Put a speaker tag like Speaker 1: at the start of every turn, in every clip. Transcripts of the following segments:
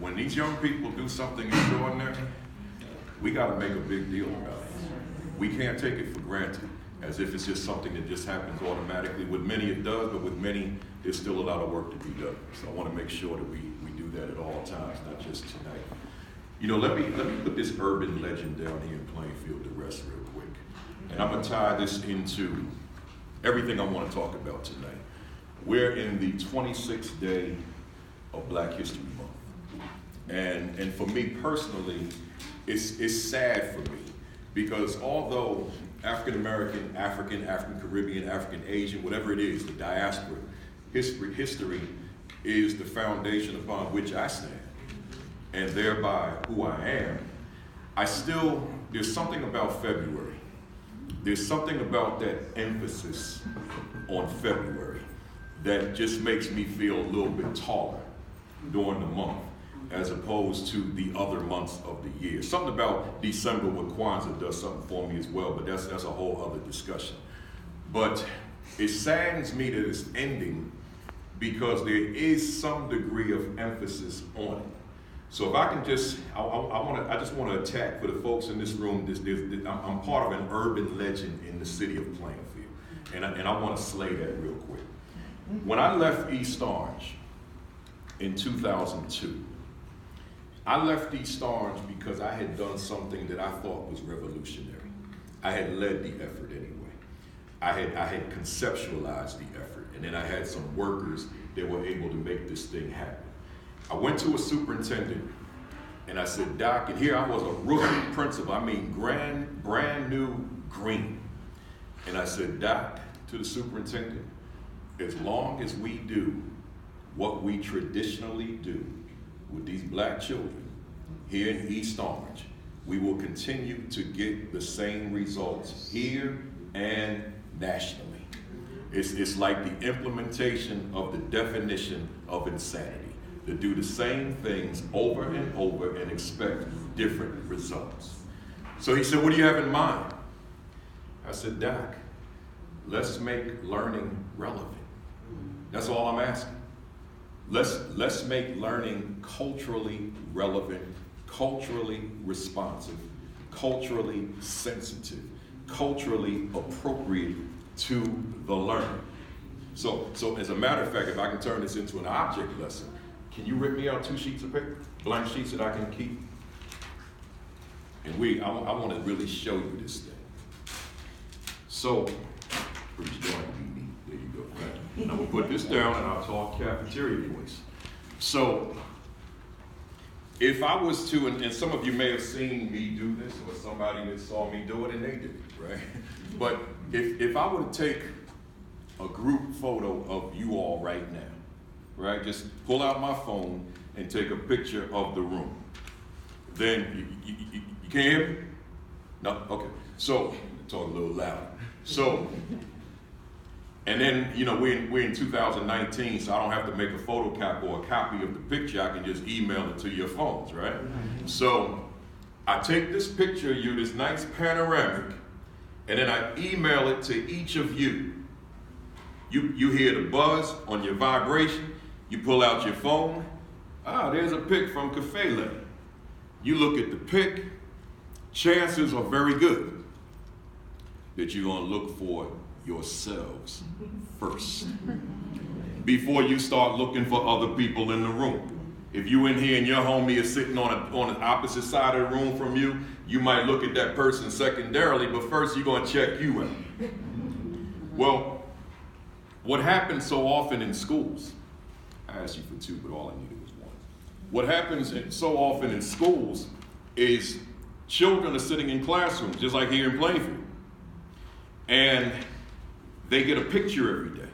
Speaker 1: when these young people do something extraordinary, we got to make a big deal about it. We can't take it for granted as if it's just something that just happens automatically. With many it does, but with many, there's still a lot of work to be done. So I want to make sure that we do that at all times, not just tonight. You know, let me put this urban legend down here in Plainfield to rest real quick. And I'm going to tie this into everything I want to talk about tonight. We're in the 26th day of Black History Month. And for me personally, it's sad for me because although African American, African Caribbean, African Asian, whatever it is, the diaspora history is the foundation upon which I stand, and thereby who I am, there's something about February. There's something about that emphasis on February that just makes me feel a little bit taller during the month as opposed to the other months of the year. Something about December with Kwanzaa does something for me as well, but that's a whole other discussion. But it saddens me that it's ending because there is some degree of emphasis on it. So if I can just, I just want to attack for the folks in this room, I'm part of an urban legend in the city of Plainfield, and I want to slay that real quick. When I left East Orange in 2002, I left East Orange because I had done something that I thought was revolutionary. I had led the effort anyway. I had conceptualized the effort, and then I had some workers that were able to make this thing happen. I went to a superintendent, and I said, Doc, and here I was a rookie principal, I mean brand new green. And I said, Doc, to the superintendent, as long as we do what we traditionally do with these black children here in East Orange, we will continue to get the same results here and nationally. It's like the implementation of the definition of insanity, to do the same things over and over and expect different results. So he said, what do you have in mind? I said, Doc, let's make learning relevant. That's all I'm asking. Let's make learning culturally relevant, culturally responsive, culturally sensitive, culturally appropriate to the learner. So as a matter of fact, if I can turn this into an object lesson, can you rip me out 2 sheets of paper, blank sheets that I can keep? And I want to really show you this thing. So, pretty strong, there you go. Right? I'm going to put this down and I'll talk cafeteria voice. So, if I was to, and some of you may have seen me do this, or somebody that saw me do it and they did it, right? But if I were to take a group photo of you all right now, right? Just pull out my phone and take a picture of the room. Then, you can't hear me? No? Okay. So, talk a little louder. So, and then, you know, we're in 2019, so I don't have to make a photocopy or a copy of the picture. I can just email it to your phones, right? So I take this picture of you, this nice panoramic, and then I email it to each of you. You hear the buzz on your vibration. You pull out your phone. Ah, there's a pic from Kafele. You look at the pic. Chances are very good that you're going to look for yourselves first before you start looking for other people in the room. If you in here and your homie is sitting on the opposite side of the room from you, you might look at that person secondarily, but first you're going to check you out. Well, what happens so often in schools, I asked you for 2, but all I needed was 1. What happens so often in schools is children are sitting in classrooms, just like here in Plainfield, and they get a picture every day.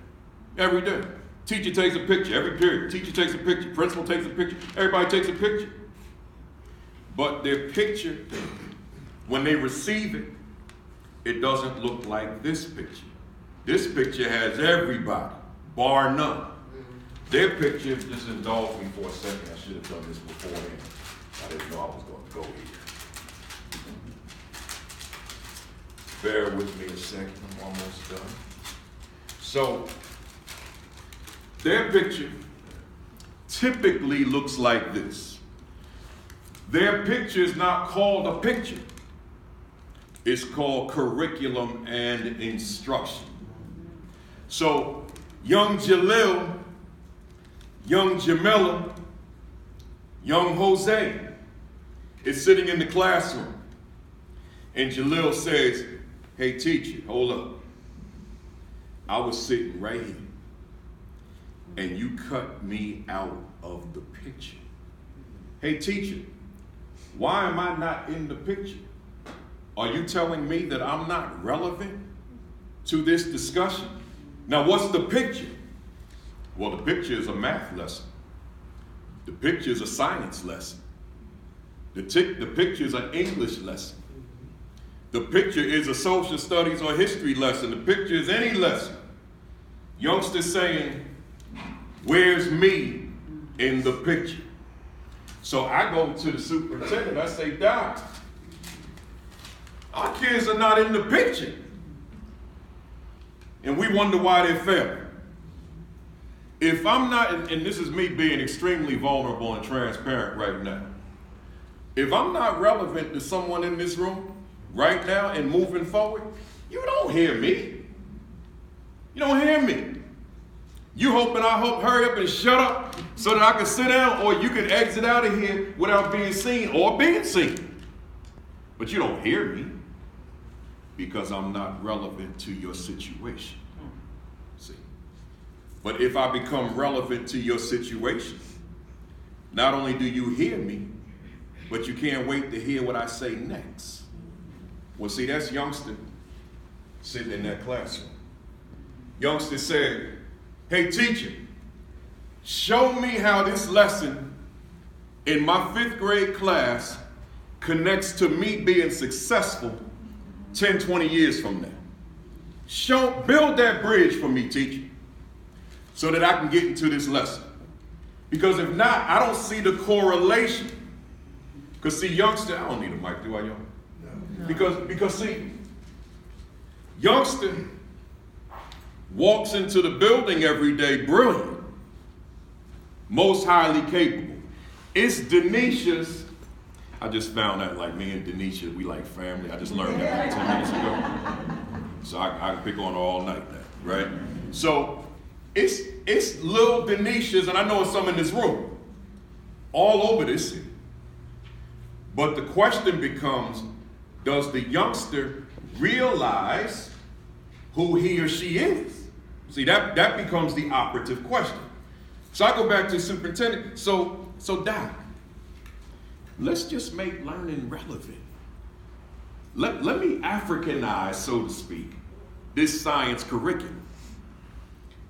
Speaker 1: Every day. Teacher takes a picture every period. Teacher takes a picture. Principal takes a picture. Everybody takes a picture. But their picture, when they receive it, it doesn't look like this picture. This picture has everybody, bar none. Their picture, just indulge me for a second. I should have done this beforehand. I didn't know I was going to go here. Bear with me a second. I'm almost done. So, their picture typically looks like this. Their picture is not called a picture. It's called curriculum and instruction. So young Jalil, young Jamila, young Jose is sitting in the classroom. And Jalil says, hey teacher, hold up. I was sitting right here and you cut me out of the picture. Hey teacher, why am I not in the picture? Are you telling me that I'm not relevant to this discussion? Now what's the picture? Well, the picture is a math lesson. The picture is a science lesson. The picture is an English lesson. The picture is a social studies or history lesson. The picture is any lesson. Youngsters saying, where's me in the picture? So I go to the superintendent, I say, Doc, our kids are not in the picture. And we wonder why they're failing. If I'm not, and this is me being extremely vulnerable and transparent right now, if I'm not relevant to someone in this room right now and moving forward, you don't hear me. You don't hear me. You hoping I hope hurry up and shut up so that I can sit down, or you can exit out of here without being seen or being seen. But you don't hear me because I'm not relevant to your situation. See? But if I become relevant to your situation, not only do you hear me, but you can't wait to hear what I say next. Well, see, that's youngster sitting in that classroom. Youngster said, hey teacher, show me how this lesson in my 5th grade class connects to me being successful 10, 20 years from now. Build that bridge for me, teacher, so that I can get into this lesson. Because if not, I don't see the correlation. Because see, youngster, I don't need a mic, do I, y'all? No. Because see, youngster walks into the building every day brilliant, most highly capable. It's Denisha's, I just found out like me and Denisha, we like family. I just learned that like 10 minutes ago. So I can pick on her all night now, right? So it's little Denisha's, and I know it's some in this room, all over this city. But the question becomes, does the youngster realize who he or she is? See, that becomes the operative question. So I go back to the superintendent. So Doc, let's just make learning relevant. Let me Africanize, so to speak, this science curriculum,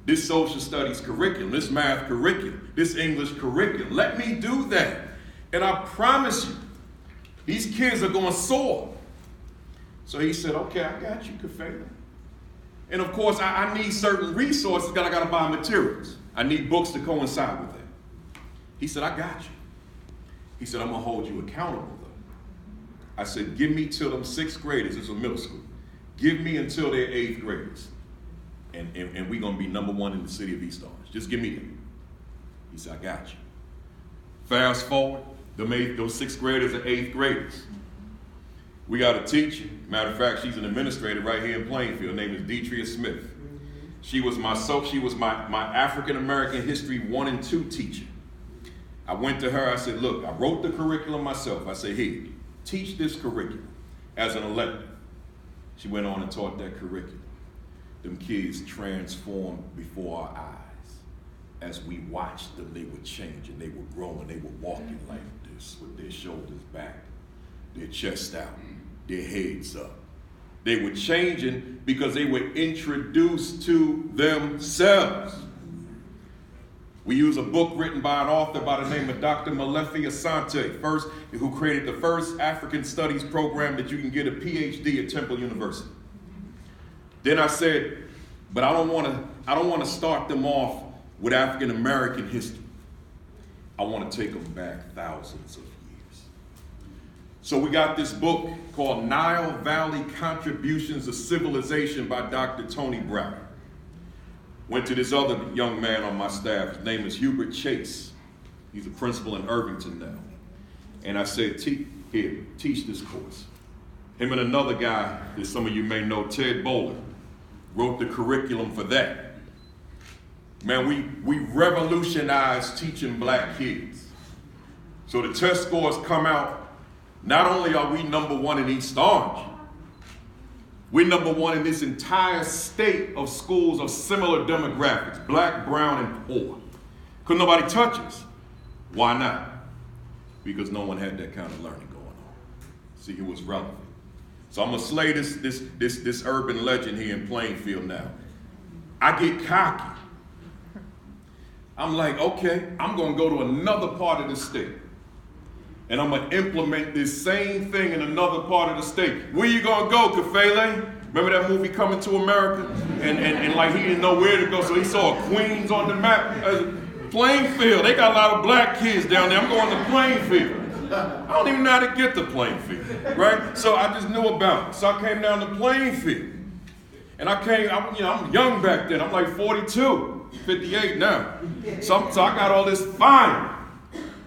Speaker 1: this social studies curriculum, this math curriculum, this English curriculum. Let me do that. And I promise you, these kids are going to soar. So he said, okay, I got you, Kafele. And of course, I need certain resources because I got to buy materials. I need books to coincide with that. He said, I got you. He said, I'm going to hold you accountable, though. I said, give me till them 6th graders. It's a middle school. Give me until they're 8th graders. And we're going to be #1 in the city of East Orange. Just give me them. He said, I got you. Fast forward, those 6th graders are 8th graders. We got a teacher. Matter of fact, she's an administrator right here in Plainfield. Her name is Deetria Smith. She was my African American History 1 and 2 teacher. I went to her, I said, look, I wrote the curriculum myself. I said, here, teach this curriculum as an elective. She went on and taught that curriculum. Them kids transformed before our eyes. As we watched them, they were changing, they were growing, they were walking like this with their shoulders back, their chest out, their heads up. They were changing because they were introduced to themselves. We use a book written by an author by the name of Dr. Malefi Asante, who created the first African studies program that you can get a PhD at Temple University. Then I said, but I don't want to start them off with African American history. I want to take them back thousands of years. So we got this book called Nile Valley Contributions of Civilization by Dr. Tony Brown. Went to this other young man on my staff. His name is Hubert Chase. He's a principal in Irvington now. And I said, here, teach this course. Him and another guy that some of you may know, Ted Bowler, wrote the curriculum for that. Man, we revolutionized teaching black kids. So the test scores come out, not only are we #1 in East Orange, we're #1 in this entire state of schools of similar demographics, black, brown, and poor. Couldn't nobody touch us. Why not? Because no one had that kind of learning going on. See, it was relevant. So I'm gonna slay this urban legend here in Plainfield now. I get cocky. I'm like, okay, I'm gonna go to another part of the state. And I'm gonna implement this same thing in another part of the state. Where you gonna go, Kafele? Remember that movie Coming to America? And like he didn't know where to go, so he saw Queens on the map. Plainfield, they got a lot of black kids down there. I'm going to Plainfield. I don't even know how to get to Plainfield, right? So I just knew about it. So I came down to Plainfield. And I'm young back then. I'm like 42, 58 now. So I got all this fire.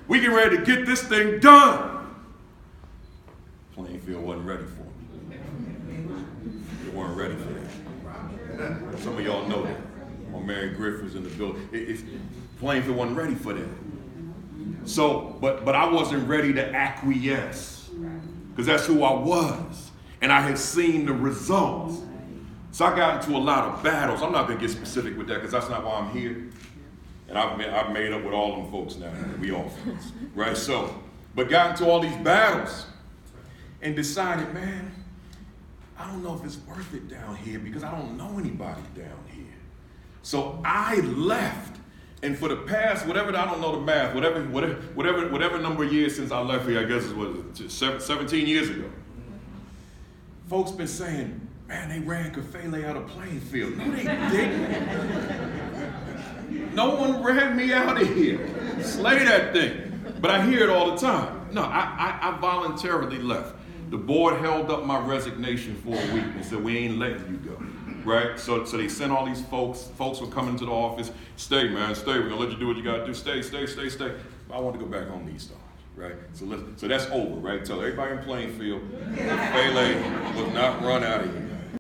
Speaker 1: We get ready to get this thing done. Plainfield wasn't ready for me. They weren't ready for that. Some of y'all know that. My Mary Griff was in the building. Plainfield wasn't ready for that. So, but I wasn't ready to acquiesce. Because that's who I was. And I had seen the results. So I got into a lot of battles. I'm not going to get specific with that because that's not why I'm here. And I've made up with all them folks now. We all folks, right? So, but got into all these battles and decided, man, I don't know if it's worth it down here because I don't know anybody down here. So I left. And for the past, I don't know the math, whatever number of years since I left here, I guess it was 17 years ago. Folks been saying, man, they ran Kafele out of Plainfield. No, they didn't. No one ran me out of here. Slay that thing. But I hear it all the time. No, I voluntarily left. The board held up my resignation for a week and said, we ain't letting you go. Right? So they sent all these folks. Folks were coming to the office. Stay, man, stay. We're going to let you do what you got to do. Stay. I want to go back home to East Orange. Right? So that's over, right? Tell everybody in Plainfield, Kafele was not run out of here.